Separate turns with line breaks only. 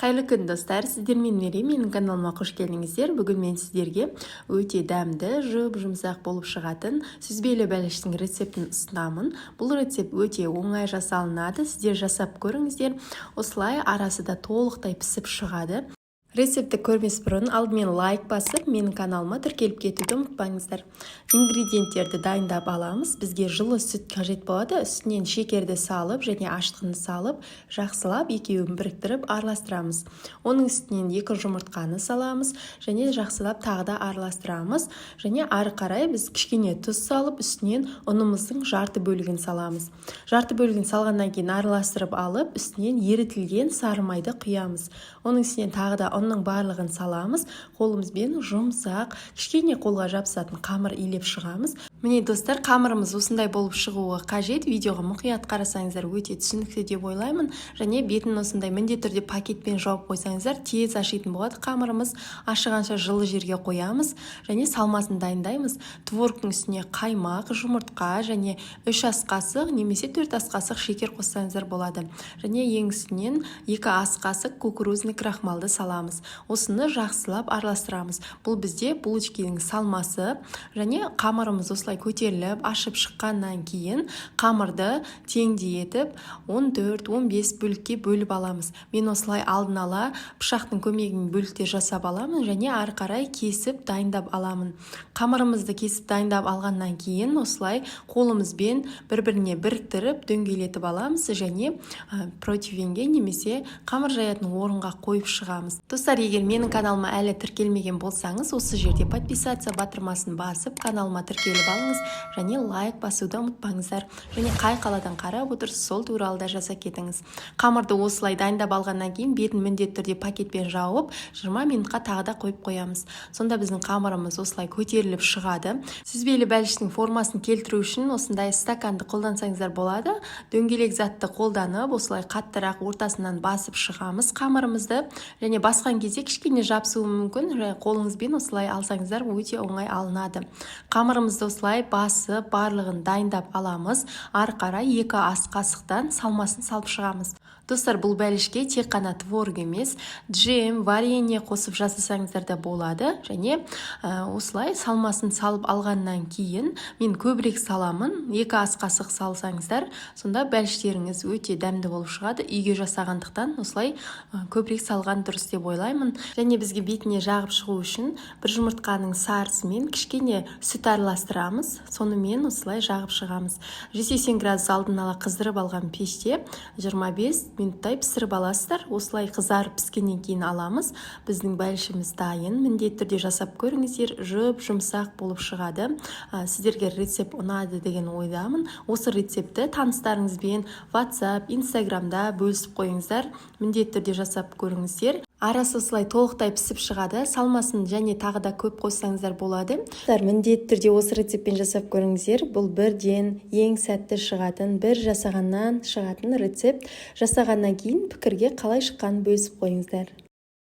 Қайырлы күн достар, сіздермен Мерей, менің каналыма қош келдіңіздер. Бүгін мен сіздерге өте дәмді, жұмсақ болып шығатын сүзбелі бәліштің рецептін ұсынамын. Бұл рецепт өте оңай жасалынады, сіздер жасап көріңіздер. Осылай арасы да толықтай пісіп шығады. Рецепті көрмес бұрын алдымен лайк басып, менің каналыма тіркеліп кетуді ұмытпаңыздар. Ингредиенттерді дайындап аламыз. Бізге жылы сүт қажет болады. Үстінен шекерді салып және ашытқыны салып, жақсылап екеуін біріктіріп араластырамыз. Оның үстінен 2 жұмыртқаны саламыз және жақсылап тағы да араластырамыз. Және ары қарай біз кішкене тұз салып, үстінен ұнымыздың жарты бөлігін саламыз. Жарты бөлігін салғаннан кейін араластырып алып, үстінен ерітілген сары майды құямыз. Оның үстінен тағы да оның барлығын саламыз. Қолымызбен жұмсақ, кішкене қолға жабысатын қамыр илеп шығамыз. Міне достар, қамырымыз осындай болып шығуы қажет. Видеоға мұқият қарасаңыздар өте түсінікті деп ойлаймын. Және бетін осындай міндетті түрде пакетпен жауып қойсаңыздар тез ашитын болады. Қамырымыз ашығанша жылы жерге қоямыз және салмасын дайындаймыз. Творогтың үстіне қаймақ, жұмыртқа және 3 ас қасық немесе 4 ас қасық шекер қоссаңыздар болады. Және ең үстінен 2 ас қасық кукурузный крахмалды саламыз. Осыны жақсылап араластырамыз. Бұл бізде булочканың салмасы және қамырымыз осылай көтеріліп, ашып шыққаннан кейін қамырды теңдей етіп 14-15 бөлікке бөліп аламыз. Мен осылай алдын ала пышақтың көмегімен бөліктер жасап аламын және ары қарай кесіп дайындап аламын. Қамырымызды кесіп дайындап алғаннан кейін осылай қолымызбен бір-біріне біріктіріп дөңгелетіп аламыз және противенге немесе қамыр жаятын орынға қойып шығамыз. Достар, егер менің каналыма әлі тіркелмеген болсаңыз, осы жерде подписация батырмасын басып, каналыма тіркеліп алыңыз және лайк басуды ұмытпаңыздар. Және қай қаладан қарап отырсыз, сол туралы да жаза кетіңіз. Қамырды осылай дайындап алғаннан кейін бетін міндетті түрде пакетпен жауып, 20 минутқа тағы да қойып қоямыз. Сонда біздің қамырымыз осылай көтеріліп шығады. Сүзбелі бәліштің формасын келтіру үшін осындай стаканды қолдансаңыздар болады. Дөңгелек затты қолданып, осылай қаттырақ ортасынан басып шығамыз қамырымызды. Және басқан кезде кішкене жабысуы мүмкін, қолыңызбен осылай алсаңыздар өте оңай алынады. Қамырымызды осылай басып, барлығын дайындап аламыз. Ары қарай 2 ас қасықтан салмасын салып шығамыз. Достар, бұл бәлішке тек қана творог емес, джем, варенье қосып жасасаңыздар да болады. Және осылай салмасын салып алғаннан кейін мен көбірек саламын. 2 ас қасық салсаңыздар, сонда бәліштеріңіз өте дәмді болып шығады. Үйге жасағандықтан осылай көбірек салған дұрыс деп ойлаймын. Және бізге бетіне жағып шығу үшін бір жұмыртқаның сарысымен кішкене сүт араластырамыз. Сонымен осылай жағып шығамыз. 180 градус алдын ала қыздырып алған пеште 25 минуттай пісіріп аласыздар. Осылай қызарып піскеннен кейін аламыз. Біздің бәлішіміз дайын. Міндетті түрде жасап көріңіздер, жұмсақ болып шығады. Сіздерге рецепт ұнады деген ойдамын. Осы рецепті таныстарыңызбен WhatsApp, Instagramда бөлісіп қойыңыздар. Міндетті түрде жасап көріңіздер. Арасы осылай толықтай пісіп шығады. Салмасын және тағы да көп қоссаңыздар болады. Міндетті түрде осы рецептпен жасап көріңіздер. Бұл бірден ең сәтті шығатын, бір жасағаннан шығатын рецепт. Жасағаннан кейін пікірге қалай шыққанын бөлісіп қойыңыздар.